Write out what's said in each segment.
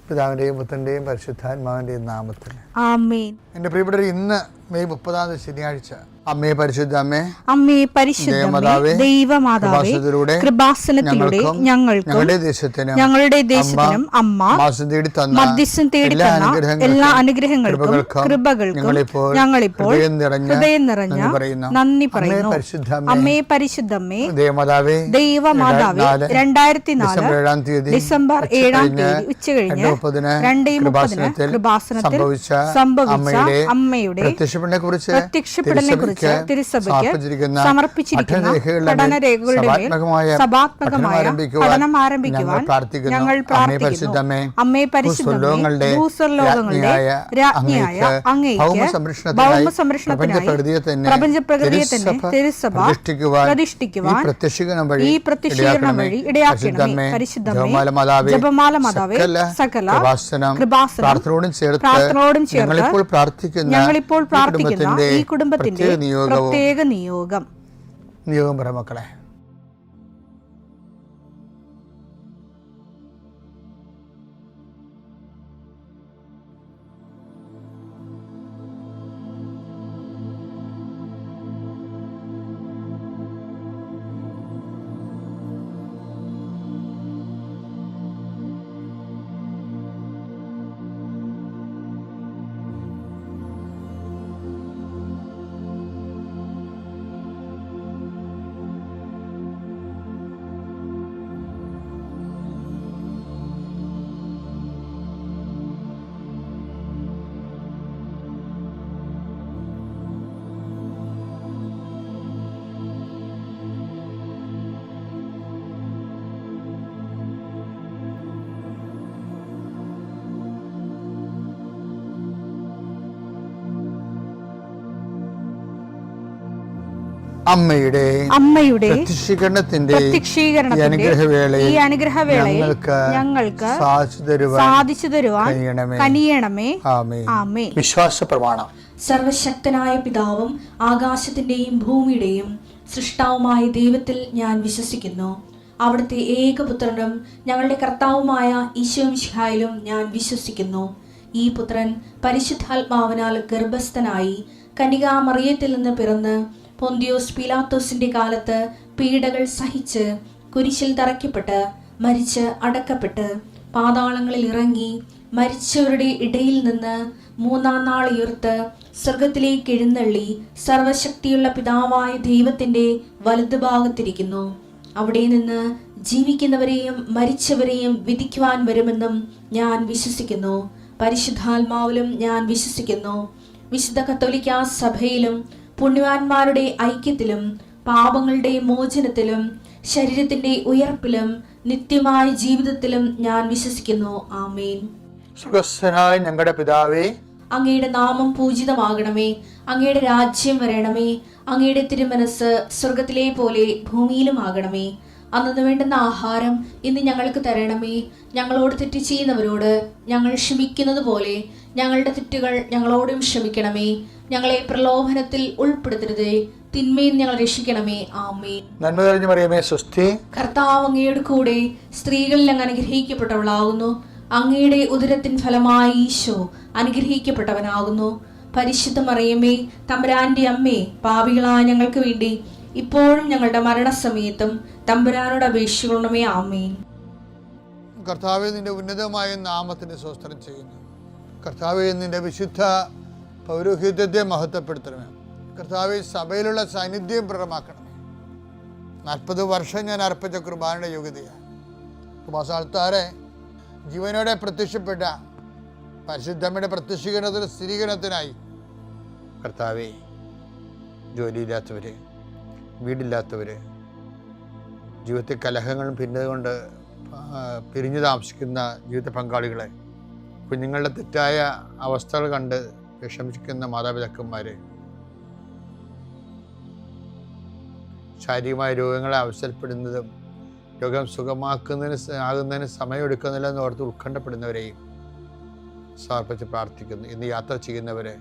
പിതാവിൻ്റെയും പുത്രൻ്റെയും പരിശുദ്ധാത്മാവിൻ്റെയും നാമത്തിൽ ആമേൻ. എൻ്റെ പ്രിയപ്പെട്ടവർ, ഇന്ന് മെയ് 30 ശനിയാഴ്ച, അമ്മേ പരിശുദ്ധ അമ്മേ, അമ്മേ പരിശുദ്ധമേ, ദൈവമാതാവേ, കൃപാസനത്തിലൂടെ ഞങ്ങൾക്കും ഞങ്ങളുടെ ദേശത്തിനും അമ്മ മധ്യസ്ഥം തേടി തന്ന എല്ലാ അനുഗ്രഹങ്ങൾക്കും കൃപകൾക്കും ഞങ്ങളിപ്പോൾ ഹൃദയം നിറഞ്ഞ നന്ദി പറയുന്നു. അമ്മേ പരിശുദ്ധമേ, ദൈവമാതാവേ, 2004 ഡിസംബർ 7 ഉച്ചകഴിഞ്ഞ് 2:30 കൃപാസനത്തിൽ സംഭവിച്ച അമ്മയുടെ പ്രത്യക്ഷപ്പെടലിനെ കുറിച്ച് തിരുസഭയ്ക്ക് സമർപ്പിച്ചിരിക്കുന്ന പഠനരേഖകളുടെ മേൽ സഭാത്മകമായ പഠനം ആരംഭിക്കുവാൻ ഞങ്ങൾ പ്രാർത്ഥിക്കുന്നു. അമ്മേ പരിശുദ്ധമേ, ഭൂസ്വർലോകങ്ങളുടെ രാജ്ഞിയായ അങ്ങേയ്ക്ക് ഭൗമസംരക്ഷണത്തിനായി പ്രപഞ്ചപ്രകൃതിയെ തന്നെ തിരുസഭ പ്രതിഷ്ഠിക്കുവാൻ ഈ പ്രത്യക്ഷീകരണം വഴി ഇടയാക്കണമേ. പരിശുദ്ധമേ, ജപമാല മാതാവേ, സകല കൃപാസനം പ്രാർത്ഥനയോടും ചേർത്ത് ഞങ്ങളിപ്പോൾ പ്രാർത്ഥിക്കുന്ന ഈ കുടുംബത്തിന്റെ പ്രത്യേക നിയോഗം പറ മക്കളെ. അമ്മയുടെ പ്രത്യക്ഷീകരണത്തിന്റെ ഈ അനുഗ്രഹവേളയിൽ ഞങ്ങൾക്ക് സാധിച്ചു തരുവാൻ കനിയണമേ. ആമേൻ. വിശ്വാസ പ്രമാണം. സർവശക്തനായ പിതാവും ആകാശത്തിന്റെയും ഭൂമിയുടെയും സൃഷ്ടാവുമായ ദൈവത്തിൽ ഞാൻ വിശ്വസിക്കുന്നു. അവിടുത്തെ ഏകപുത്രനും ഞങ്ങളുടെ കർത്താവുമായ ഈശോമിശിഹായിലും ഞാൻ വിശ്വസിക്കുന്നു. ഈ പുത്രൻ പരിശുദ്ധാത്മാവിനാൽ ഗർഭസ്ഥനായി കന്യകാമറിയത്തിൽ നിന്ന് പിറന്ന് പൊന്തിയോസ് പീലാത്തോസിന്റെ കാലത്ത് പീഡകൾ സഹിച്ച് കുരിശിൽ തറയ്ക്കപ്പെട്ട് മരിച്ച് അടക്കപ്പെട്ട് പാതാളങ്ങളിൽ ഇറങ്ങി മരിച്ചവരുടെ ഇടയിൽ നിന്ന് 3-ാം നാൾ ഉയർത്ത് സ്വർഗത്തിലേക്ക് എഴുന്നള്ളി സർവശക്തിയുള്ള പിതാവായ ദൈവത്തിന്റെ വലതുഭാഗത്തിരിക്കുന്നു. അവിടെ നിന്ന് ജീവിക്കുന്നവരെയും മരിച്ചവരെയും വിധിക്കുവാൻ വരുമെന്നും ഞാൻ വിശ്വസിക്കുന്നു. പരിശുദ്ധാത്മാവിലും ഞാൻ വിശ്വസിക്കുന്നു. വിശുദ്ധ കത്തോലിക്കാ സഭയിലും പുണ്യവാന്മാരുടെ ഐക്യത്തിലും പാപങ്ങളുടെ മോചനത്തിലും ശരീരത്തിന്റെ ഉയർപ്പിലും നിത്യമായ ജീവിതത്തിലും ഞാൻ വിശ്വസിക്കുന്നു. ആമേൻ. സുഖസ്ഥനായ ഞങ്ങളുടെ പിതാവേ, അങ്ങയുടെ നാമം പൂജിതമാകണമേ. അങ്ങയുടെ രാജ്യം വരണമേ. അങ്ങയുടെ തിരുമനസ് സ്വർഗത്തിലെ പോലെ ഭൂമിയിലും ആകണമേ. അന്നു വേണ്ടുന്ന ആഹാരം ഇന്ന് ഞങ്ങൾക്ക് തരണമേ. ഞങ്ങളോട് തെറ്റ് ചെയ്യുന്നവരോട് ഞങ്ങൾ ക്ഷമിക്കുന്നത് പോലെ ഞങ്ങളുടെ തെറ്റുകൾ ഞങ്ങളോടും ക്ഷമിക്കണമേ. ഞങ്ങളെ പ്രലോഭനത്തിൽ ഉൾപ്പെടുത്തരുതേ, തിന്മയിൽ ഞങ്ങൾ രക്ഷിക്കണമേ. ആമേൻ. നന്മ നിറഞ്ഞ മറിയമേ, സ്വസ്തി. കർത്താവ് അങ്ങയുടെ കൂടെ സ്ത്രീകളിൽ അങ്ങ് അനുഗ്രഹിക്കപ്പെട്ടവളാകുന്നു. അങ്ങയുടെ ഉദരത്തിൻ ഫലമായി ഈശോ അനുഗ്രഹിക്കപ്പെട്ടവനാകുന്നു. പരിശുദ്ധ മറിയമേ, തമ്പുരാന്റെ അമ്മേ, പാപികളായ ഞങ്ങൾക്ക് വേണ്ടി ഇപ്പോഴും ഞങ്ങളുടെ മരണസമയത്തും തമ്പുരാനോട് അപേക്ഷിക്കണമേ. ആമേൻ. കർത്താവേ, നിന്റെ ഉന്നതമായ നാമത്തിന് സ്തോത്രം ചെയ്യുന്നു. കർത്താവേ, നിന്റെ വിശുദ്ധ പൗരോഹിത്യത്തെ മഹത്വപ്പെടുത്തണമേ. കർത്താവേ, സഭയിലുള്ള സാന്നിധ്യം പ്രകടമാക്കണമേ. 40 വർഷം ഞാൻ അർപ്പിച്ച കുർബാനയുടെ യോഗ്യതയാണ്. കുർബാസാൽത്താറെ ജീവനോടെ പ്രത്യക്ഷപ്പെട്ട പരിശുദ്ധമ്മയുടെ പ്രത്യക്ഷീകരണത്തിന് സ്ഥിരീകരണത്തിനായി കർത്താവേ, ജോലിയില്ലാത്തവര്, വീടില്ലാത്തവര്, ജീവിതത്തിൽ കലഹങ്ങളും ഭിന്നത പിരിഞ്ഞു താമസിക്കുന്ന ജീവിത പങ്കാളികളെ, കുഞ്ഞുങ്ങളുടെ തെറ്റായ അവസ്ഥകൾ കണ്ട് വിഷമിക്കുന്ന മാതാപിതാക്കന്മാരെ, ശാരീരികമായ രോഗങ്ങളെ അവസരപ്പെടുന്നതും രോഗം ആകുന്നതിന് സമയമെടുക്കുന്നില്ലെന്ന് ഓർത്ത് ഉത്കണ്ഠപ്പെടുന്നവരെയും സമർപ്പിച്ച് പ്രാർത്ഥിക്കുന്നു. ഇന്ന് യാത്ര ചെയ്യുന്നവരെ,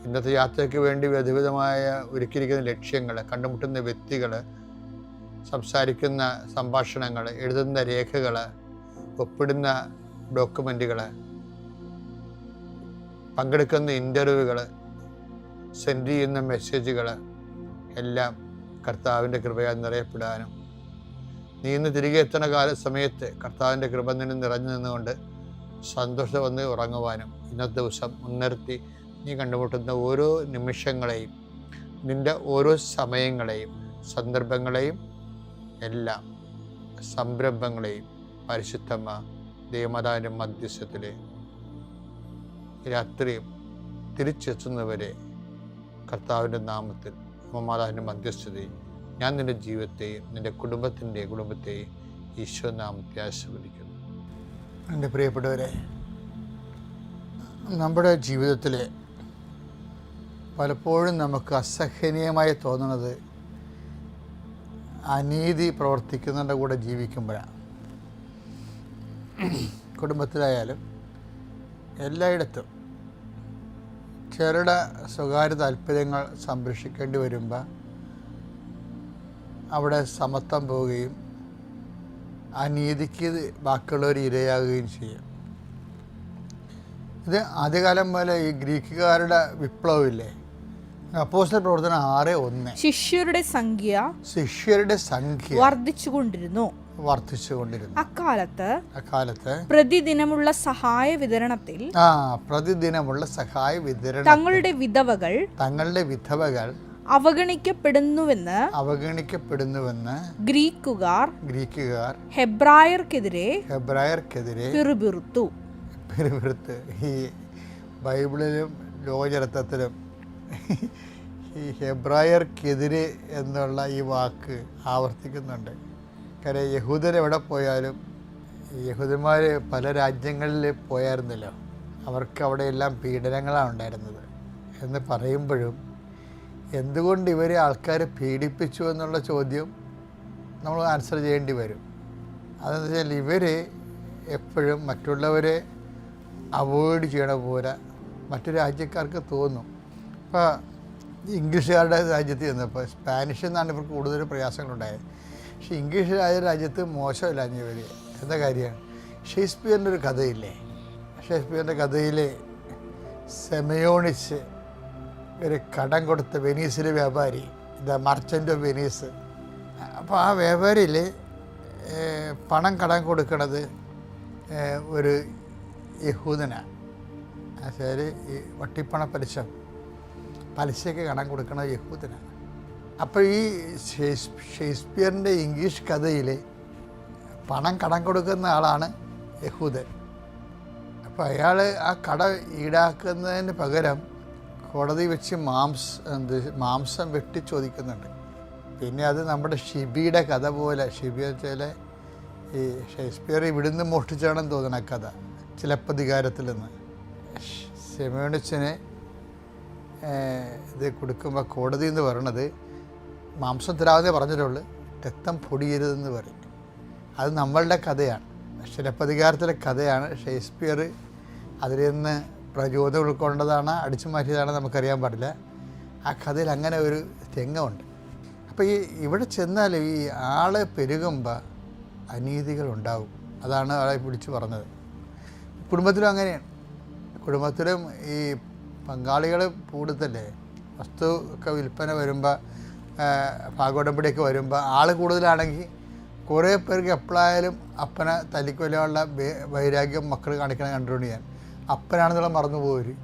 ഇന്നത്തെ യാത്രയ്ക്ക് വേണ്ടി വിവിധമായ ഒരുക്കിയിരിക്കുന്ന ലക്ഷ്യങ്ങൾ, കണ്ടുമുട്ടുന്ന വ്യക്തികൾ, സംസാരിക്കുന്ന സംഭാഷണങ്ങൾ, എഴുതുന്ന രേഖകൾ, ഒപ്പിടുന്ന ഡോക്യുമെൻറ്റുകൾ, പങ്കെടുക്കുന്ന ഇൻ്റർവ്യൂകൾ, സെൻഡ് ചെയ്യുന്ന മെസ്സേജുകൾ എല്ലാം കർത്താവിൻ്റെ കൃപയാൽ നിറയപ്പെടാനും നീ ഇന്ന് തിരികെ എത്തുന്ന സമയത്ത് കർത്താവിൻ്റെ കൃപ നിന്നെ നിറഞ്ഞു നിന്നുകൊണ്ട് സന്തോഷം വന്ന് ഉറങ്ങുവാനും ഇന്നത്തെ ദിവസം മുൻനിർത്തി നീ കണ്ടുമുട്ടുന്ന ഓരോ നിമിഷങ്ങളെയും, നിൻ്റെ ഓരോ സമയങ്ങളെയും, സന്ദർഭങ്ങളെയും, എല്ലാം സംരംഭങ്ങളെയും പരിശുദ്ധമ്മ ദൈവമാതാവിൻ്റെ മധ്യസ്ഥത്തിൽ രാത്രിയും തിരിച്ചെത്തുന്നവരെ കർത്താവിൻ്റെ നാമത്തിൽ മാതാവിൻ്റെ മധ്യസ്ഥതയും ഞാൻ നിൻ്റെ ജീവിതത്തെയും നിൻ്റെ കുടുംബത്തെയും ഈശോ നാമത്തെ ആശീർവദിക്കുന്നു. എൻ്റെ പ്രിയപ്പെട്ടവരെ, നമ്മുടെ ജീവിതത്തിൽ പലപ്പോഴും നമുക്ക് അസഹനീയമായി തോന്നുന്നത് അനീതി പ്രവർത്തിക്കുന്നതിൻ്റെ കൂടെ ജീവിക്കുമ്പോഴാണ്. കുടുംബത്തിലായാലും എല്ലായിടത്തും ചെറുടെ സ്വകാര്യ താല്പര്യങ്ങൾ സംരക്ഷിക്കേണ്ടി വരുമ്പോൾ അവിടെ സമത്വം പോവുകയും അനീതിക്ക് ബാക്കിയുള്ളവർ ഇരയാകുകയും ചെയ്യും. ഇത് ആദ്യകാലം പോലെ ഈ ഗ്രീക്കുകാരുടെ വിപ്ലവമില്ലേ, അപ്പോസ്തല പ്രവർത്തനം 6:1, ശിഷ്യരുടെ സംഖ്യ വർദ്ധിച്ചുകൊണ്ടിരുന്നു. അക്കാലത്ത് പ്രതിദിനമുള്ള സഹായ വിതരണത്തിൽ തങ്ങളുടെ വിധവകൾ അവഗണിക്കപ്പെടുന്നുവെന്ന് ഗ്രീക്കുകാർ ഹെബ്രായർക്കെതിരെ പിറുപിറുത്തു. ഈ ബൈബിളിലും ലോകചരിത്രത്തിലും ഈ ഹെബ്രായർക്കെതിരെ എന്നുള്ള ഈ വാക്ക് ആവർത്തിക്കുന്നുണ്ട്. കാര്യം യഹൂദർ എവിടെ പോയാലും യഹൂദന്മാർ പല രാജ്യങ്ങളിൽ പോയായിരുന്നല്ലോ, അവർക്ക് അവിടെയെല്ലാം പീഡനങ്ങളാണ് ഉണ്ടായിരുന്നത് എന്ന് പറയുമ്പോഴും എന്തുകൊണ്ട് ഇവരെ ആൾക്കാർ പീഡിപ്പിച്ചു എന്നുള്ള ചോദ്യം നമ്മൾ ആൻസർ ചെയ്യേണ്ടി വരും. അതെന്ന് വെച്ചാൽ ഇവർ എപ്പോഴും മറ്റുള്ളവരെ അവോയ്ഡ് ചെയ്യണ പോലെ മറ്റു രാജ്യക്കാർക്ക് തോന്നും. ഇപ്പോൾ ഇംഗ്ലീഷുകാരുടെ രാജ്യത്ത് ചെന്നപ്പോൾ സ്പാനിഷ് എന്നാണ് ഇവർക്ക് കൂടുതൽ പ്രയാസങ്ങളുണ്ടായത്. പക്ഷേ ഇംഗ്ലീഷ് രാജ്യത്ത് മോശമില്ല ഇവർ. എന്താ കാര്യമാണ്, ഷേക്സ്പിയറിൻ്റെ ഒരു കഥയില്ലേ, ഷേക്സ്പിയറിൻ്റെ കഥയിൽ സെമയോണിച്ച് ഒരു കടം കൊടുത്ത വെനീസിലെ വ്യാപാരി, ദ മർച്ചൻ്റ് ഓഫ് വെനീസ്. അപ്പോൾ ആ വ്യാപാരിയിൽ പണം കടം കൊടുക്കുന്നത് ഒരു യഹൂദനാണ്. അതായത് ഈ വട്ടിപ്പണ പലിശയ്ക്ക് കടം കൊടുക്കണ യഹൂദനാണ്. അപ്പോൾ ഈ ഷേക്സ്പിയറിൻ്റെ ഇംഗ്ലീഷ് കഥയിൽ പണം കടം കൊടുക്കുന്ന ആളാണ് യഹൂദൻ. അപ്പോൾ അയാൾ ആ കട ഈടാക്കുന്നതിന് പകരം കോടതി വെച്ച് മാംസം വെട്ടി ചോദിക്കുന്നുണ്ട്. പിന്നെ അത് നമ്മുടെ ഷിബിയുടെ കഥ പോലെ, ഷിബി വെച്ചാൽ ഈ ഷേക്സ്പിയർ ഇവിടുന്ന് മോഷ്ടിച്ചാണെന്ന് തോന്നുന്ന കഥ, ചിലപ്പതികാരത്തിൽ നിന്ന്. സെമയോണിച്ചിന് ഇത് കൊടുക്കുമ്പോൾ കോടതി എന്ന് പറയണത് മാംസം തരാതെ പറഞ്ഞിട്ടുള്ളൂ, രക്തം പൊടിയരുതെന്ന് പറയും. അത് നമ്മളുടെ കഥയാണ്, ചിലപ്പതികാരത്തിലെ കഥയാണ്. ഷേക്സ്പിയർ അതിൽ നിന്ന് പ്രചോദനം ഉൾക്കൊണ്ടതാണ്, അടിച്ചു മാറ്റിയതാണ് നമുക്കറിയാൻ പാടില്ല. ആ കഥയിൽ അങ്ങനെ ഒരു രംഗമുണ്ട്. അപ്പോൾ ഇവിടെ ചെന്നാൽ ഈ ആൾ പെരുകുമ്പോൾ അനീതികളുണ്ടാവും. അതാണ് ആളെ പിടിച്ച് പറഞ്ഞത്. കുടുംബത്തിലും അങ്ങനെയാണ്. കുടുംബത്തിലും ഈ പങ്കാളികൾ കൂടുതലേ, വസ്തു ഒക്കെ വിൽപ്പന വരുമ്പോൾ, ഭാഗോടമ്പടിയൊക്കെ വരുമ്പോൾ ആൾ കൂടുതലാണെങ്കിൽ കുറേ പേർക്ക് എപ്പോഴായാലും അപ്പനെ തല്ലിക്കൊല്ലാനുള്ള വൈരാഗ്യം മക്കൾ കാണിക്കണം കണ്ടുകൊണ്ട് ഞാൻ അപ്പനാണെന്നുള്ള മറന്നു പോരും.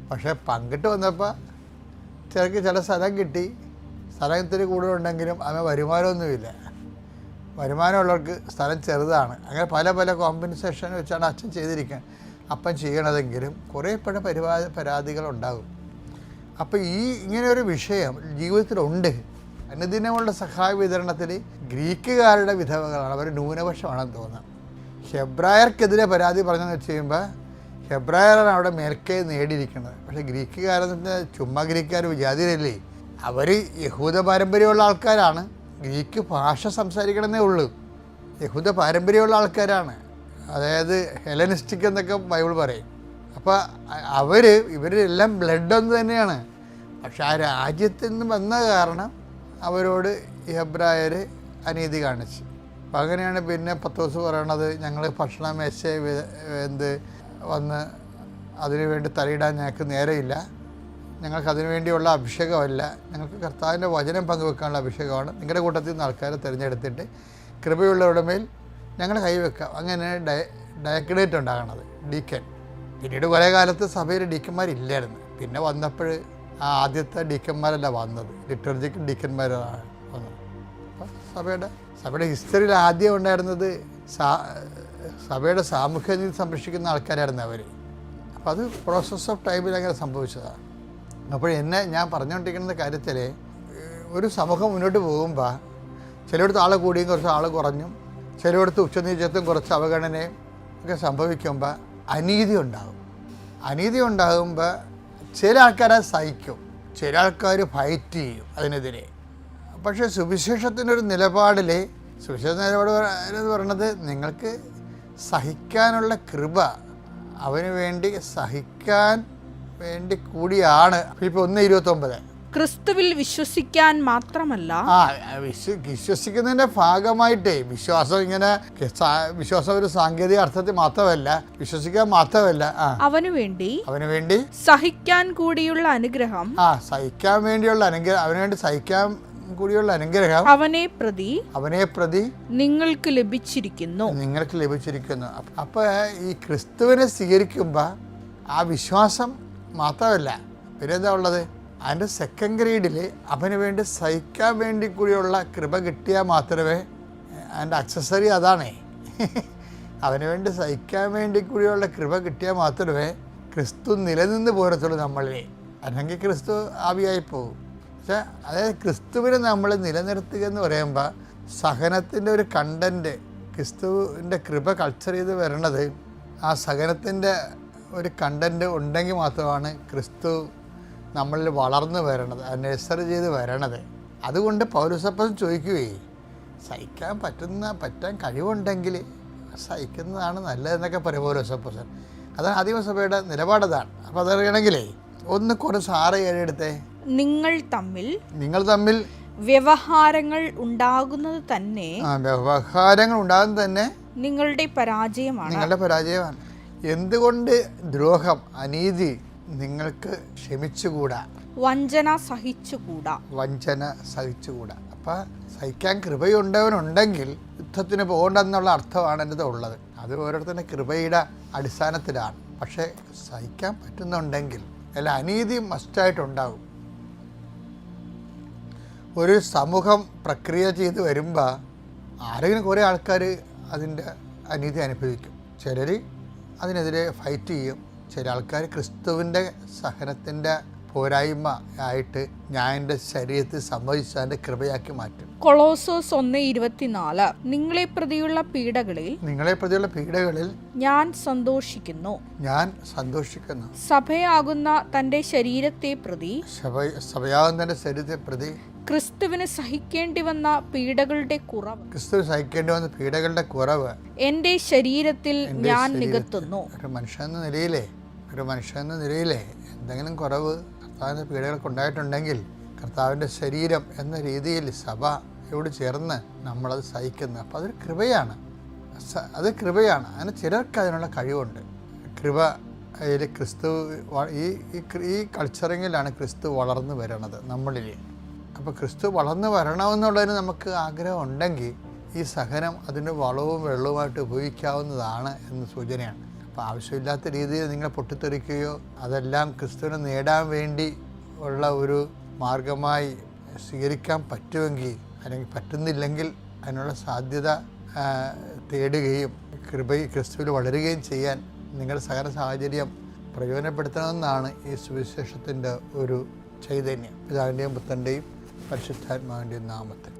പക്ഷേ പങ്കിട്ട് വന്നപ്പോൾ ചില സ്ഥലം കിട്ടി, സ്ഥലത്തിന് കൂടുതലുണ്ടെങ്കിലും അവന് വരുമാനമൊന്നുമില്ല. വരുമാനമുള്ളവർക്ക് സ്ഥലം ചെറുതാണ്. അങ്ങനെ പല കോമ്പൻസേഷൻ വെച്ചാണ് അച്ഛൻ ചെയ്തിരിക്കുന്നത്, അപ്പൻ ചെയ്യണതെങ്കിലും കുറേ പരാതികളുണ്ടാകും. അപ്പോൾ ഇങ്ങനെയൊരു വിഷയം ജീവിതത്തിലുണ്ട്. അനുദിനമുള്ള സഹായ വിതരണത്തിൽ ഗ്രീക്കുകാരുടെ വിധവകളാണ്, അവർ ന്യൂനപക്ഷമാണെന്ന് തോന്നുന്നത്. ഹെബ്രായർക്കെതിരെ പരാതി പറഞ്ഞെന്ന് വെച്ച് കഴിയുമ്പോൾ ഹെബ്രായറാണ് അവിടെ മേൽക്കൈ നേടിയിരിക്കുന്നത്. പക്ഷേ ഗ്രീക്കുകാരെന്ന് ചുമ്മാ ഗ്രീക്കുകാർ വിജാതിരല്ലേ, അവർ യഹൂദ പാരമ്പര്യമുള്ള ആൾക്കാരാണ്. ഗ്രീക്ക് ഭാഷ സംസാരിക്കണമെന്നേ ഉള്ളൂ, യഹൂദ പാരമ്പര്യമുള്ള ആൾക്കാരാണ്. അതായത് ഹെലനിസ്റ്റിക് എന്നൊക്കെ ബൈബിൾ പറയും. അപ്പോൾ ഇവരെല്ലാം ബ്ലഡ് ഒന്ന് തന്നെയാണ്. പക്ഷെ ആ രാജ്യത്തിൽ നിന്ന് വന്ന കാരണം അവരോട് ഹെബ്രായർ അനീതി കാണിച്ചു. അപ്പം അങ്ങനെയാണ് പിന്നെ പത്രോസ് പറയണത്, ഞങ്ങൾ ഭക്ഷണ മേശ വന്ന് അതിനു വേണ്ടി തലയിടാൻ ഞങ്ങൾക്ക് നേരെയില്ല, ഞങ്ങൾക്ക് അതിനു വേണ്ടിയുള്ള അഭിഷേകമല്ല, ഞങ്ങൾക്ക് കർത്താവിൻ്റെ വചനം പങ്കുവെക്കാനുള്ള അഭിഷേകമാണ്. നിങ്ങളുടെ കൂട്ടത്തിൽ നിന്ന് ആൾക്കാരെ തിരഞ്ഞെടുത്തിട്ട് കൃപയുള്ളവരുടെ മേൽ ഞങ്ങൾ കൈവെക്കാം. അങ്ങനെ ഡയക്കണേറ്റ് ഉണ്ടാകണത് ഡീക്കൻ. പിന്നീട് കുറേ കാലത്ത് സഭയിൽ ഡീക്കന്മാരില്ലായിരുന്നു. പിന്നെ വന്നപ്പോൾ ആദ്യത്തെ ഡീക്കന്മാരല്ല വന്നത്, ലിറ്റർജിക്കൽ ഡീക്കന്മാരാണ് വന്നത്. അപ്പം സഭയുടെ ഹിസ്റ്ററിയിൽ ആദ്യം ഉണ്ടായിരുന്നത് സഭയുടെ സാമൂഹ്യനീതി സംരക്ഷിക്കുന്ന ആൾക്കാരായിരുന്നു അവർ. അപ്പോൾ അത് പ്രോസസ് ഓഫ് ടൈമിൽ അങ്ങനെ സംഭവിച്ചതാണ്. അപ്പോൾ ഞാൻ പറഞ്ഞുകൊണ്ടിരിക്കുന്ന കാര്യത്തിൽ ഒരു സമൂഹം മുന്നോട്ട് പോകുമ്പോൾ ചിലയിടത്ത് ആൾ കൂടിയും കുറച്ച് ആൾ കുറഞ്ഞും, ചിലയിടത്ത് ഉച്ചനീചത്വം കുറച്ച് അവഗണനയും ഒക്കെ സംഭവിക്കുമ്പോൾ അനീതി ഉണ്ടാകും. അനീതി ഉണ്ടാകുമ്പോൾ ചില ആൾക്കാരെ സഹിക്കും, ചില ആൾക്കാർ ഫൈറ്റ് ചെയ്യും അതിനെതിരെ. പക്ഷേ സുവിശേഷത്തിനൊരു നിലപാടിൽ സുവിശേഷ നിലപാട് എന്ന് പറയുന്നത് നിങ്ങൾക്ക് സഹിക്കാനുള്ള കൃപ, അവന് വേണ്ടി സഹിക്കാൻ വേണ്ടി കൂടിയാണ്. ഇപ്പോൾ 1:29 ക്രിസ്തുവിൽ വിശ്വസിക്കാൻ മാത്രമല്ല, വിശ്വസിക്കുന്നതിൻ്റെ ഭാഗമായിട്ടേ വിശ്വാസം ഒരു സാങ്കേതിക അർത്ഥത്തിൽ മാത്രമല്ല, വിശ്വസിക്കാൻ മാത്രമല്ല, അവന് വേണ്ടി സഹിക്കാൻ കൂടിയുള്ള അനുഗ്രഹം, സഹിക്കാൻ വേണ്ടിയുള്ള അനുഗ്രഹം, അവന് വേണ്ടി സഹിക്കാൻ കൂടിയുള്ള അനുഗ്രഹം അവനെ പ്രതി നിങ്ങൾക്ക് ലഭിച്ചിരിക്കുന്നു. അപ്പോൾ ഈ ക്രിസ്തുവിനെ സ്വീകരിക്കുമ്പോൾ ആ വിശ്വാസം മാത്രമല്ല, പിന്നെ എന്താ ഉള്ളത്, അതിൻ്റെ സെക്കൻഡ് ഗ്രേഡിൽ അവന് വേണ്ടി സഹിക്കാൻ വേണ്ടി കൂടിയുള്ള കൃപ കിട്ടിയാൽ മാത്രമേ, അതിൻ്റെ അക്സസറി അതാണേ, അവന് വേണ്ടി സഹിക്കാൻ വേണ്ടി കൂടിയുള്ള കൃപ കിട്ടിയാൽ മാത്രമേ ക്രിസ്തു നിലനിന്ന് പോരത്തുള്ളൂ നമ്മളിൽ. അല്ലെങ്കിൽ ക്രിസ്തു ആവിയായി പോകും. പക്ഷേ അതായത് ക്രിസ്തുവിനെ നമ്മൾ നിലനിർത്തുക എന്ന് പറയുമ്പോൾ സഹനത്തിൻ്റെ ഒരു കണ്ടൻറ്റ്, ക്രിസ്തുവിൻ്റെ കൃപ കൾച്ചർ ചെയ്ത് വരണത് ആ സഹനത്തിൻ്റെ ഒരു കണ്ടൻറ്റ് ഉണ്ടെങ്കിൽ മാത്രമാണ് ക്രിസ്തു നമ്മളിൽ വളർന്നു വരണത്, നഴ്സറി ചെയ്ത് വരണത്. അതുകൊണ്ട് പൗലോസപ്പോസ്തലൻ ചോദിക്കുകയും പറ്റാൻ കഴിവുണ്ടെങ്കിൽ സഹിക്കുന്നതാണ് നല്ലതെന്നൊക്കെ പറയും പൗലോസപ്പോസ്തലൻ. അതാണ് ആദിമസഭയുടെ നിലപാടതാണ്. അപ്പോൾ അതറിയണമെങ്കിലേ 1 കൊരിന്ത്യർ 6:7 എടുത്തേ. നിങ്ങൾ തമ്മിൽ വ്യവഹാരങ്ങൾ ഉണ്ടാകുന്നത് തന്നെ നിങ്ങളുടെ പരാജയമാണ്. എന്തുകൊണ്ട് ദ്രോഹം, അനീതി നിങ്ങൾക്ക് ക്ഷമിച്ചുകൂടാ, വഞ്ചന സഹിച്ചുകൂടാ. അപ്പം സഹിക്കാൻ കൃപയുണ്ടവനുണ്ടെങ്കിൽ യുദ്ധത്തിന് പോകണ്ടെന്നുള്ള അർത്ഥമാണ് എൻ്റെ ഉള്ളത്. അത് ഓരോരുത്തരുടെ കൃപയുടെ അടിസ്ഥാനത്തിലാണ്. പക്ഷേ സഹിക്കാൻ പറ്റുന്നുണ്ടെങ്കിൽ അല്ല, അനീതി മസ്റ്റായിട്ടുണ്ടാകും. ഒരു സമൂഹം പ്രക്രിയ ചെയ്ത് വരുമ്പോൾ ആരെങ്കിലും കുറേ ആൾക്കാർ അതിൻ്റെ അനീതി അനുഭവിക്കും. ചിലർ അതിനെതിരെ ഫൈറ്റ് ചെയ്യും. ചില ആൾക്കാർ ക്രിസ്തുവിൻ്റെ സഹനത്തിൻ്റെ പോരായ്മ ആയിട്ട് ഞാൻ എൻ്റെ ശരീരത്തിൽ സംഭവിച്ച അതിൻ്റെ കൃപയാക്കി മാറ്റും. കൊളോസോസ് 1:24 നിങ്ങളെ പ്രതിയുള്ള പീഡകളിൽ ഞാൻ സന്തോഷിക്കുന്നു. സഭയാകുന്ന തൻ്റെ ശരീരത്തെ പ്രതി ക്രിസ്തുവിന് സഹിക്കേണ്ടി വന്ന പീഡകളുടെ കുറവ് എൻ്റെ ശരീരത്തിൽ ഞാൻ നികത്തുന്നു. ഒരു മനുഷ്യൻ എന്ന നിലയിലെ എന്തെങ്കിലും കുറവ് കർത്താവിൻ്റെ പീഡകൾക്ക് ഉണ്ടായിട്ടുണ്ടെങ്കിൽ കർത്താവിൻ്റെ ശരീരം എന്ന രീതിയിൽ സഭയോട് ചേർന്ന് നമ്മളത് സഹിക്കുന്നു. അപ്പോൾ അതൊരു കൃപയാണ്. അതിന് ചിലർക്ക് അതിനുള്ള കഴിവുണ്ട്. കൃപ അതിൽ ക്രിസ്തു ഈ കൾച്ചറിങ്ങിലാണ് ക്രിസ്തു വളർന്നു വരണത് നമ്മളിൽ. അപ്പോൾ ക്രിസ്തു വളർന്നു വരണമെന്നുള്ളതിന് നമുക്ക് ആഗ്രഹം ഉണ്ടെങ്കിൽ ഈ സഹനം അതിൻ്റെ വളവും വെള്ളവുമായിട്ട് ഉപയോഗിക്കാവുന്നതാണ് എന്ന് സൂചനയാണ്. അപ്പോൾ ആവശ്യമില്ലാത്ത രീതിയിൽ നിങ്ങൾ പൊട്ടിത്തെറിക്കുകയോ അതെല്ലാം ക്രിസ്തുവിനെ നേടാൻ വേണ്ടി ഉള്ള ഒരു മാർഗമായി സ്വീകരിക്കാൻ പറ്റുമെങ്കിൽ, അല്ലെങ്കിൽ പറ്റുന്നില്ലെങ്കിൽ അതിനുള്ള സാധ്യത തേടുകയും ക്രിസ്തുവിൽ വളരുകയും ചെയ്യാൻ നിങ്ങളുടെ സഹന സാഹചര്യം പ്രയോജനപ്പെടുത്തണമെന്നാണ് ഈ സുവിശേഷത്തിൻ്റെ ഒരു ചൈതന്യം. പിതാവിൻ്റെയും പുത്രൻ്റെയും പരിശുദ്ധാത്മാവിൻ്റെയും നാമത്തിൽ.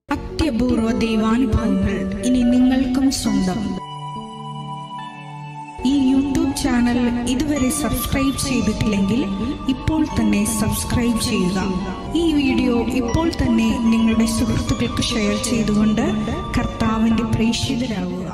അത്യപൂർവ ദൈവാനുഭവങ്ങൾ ഇനി നിങ്ങൾക്കും സ്വന്തം. ഈ യൂട്യൂബ് ചാനൽ ഇതുവരെ സബ്സ്ക്രൈബ് ചെയ്തിട്ടില്ലെങ്കിൽ ഇപ്പോൾ തന്നെ സബ്സ്ക്രൈബ് ചെയ്യുക. ഈ വീഡിയോ ഇപ്പോൾ തന്നെ നിങ്ങളുടെ സുഹൃത്തുക്കൾക്ക് ഷെയർ ചെയ്തുകൊണ്ട് കർത്താവിൻ്റെ പ്രേക്ഷിതരാകുക.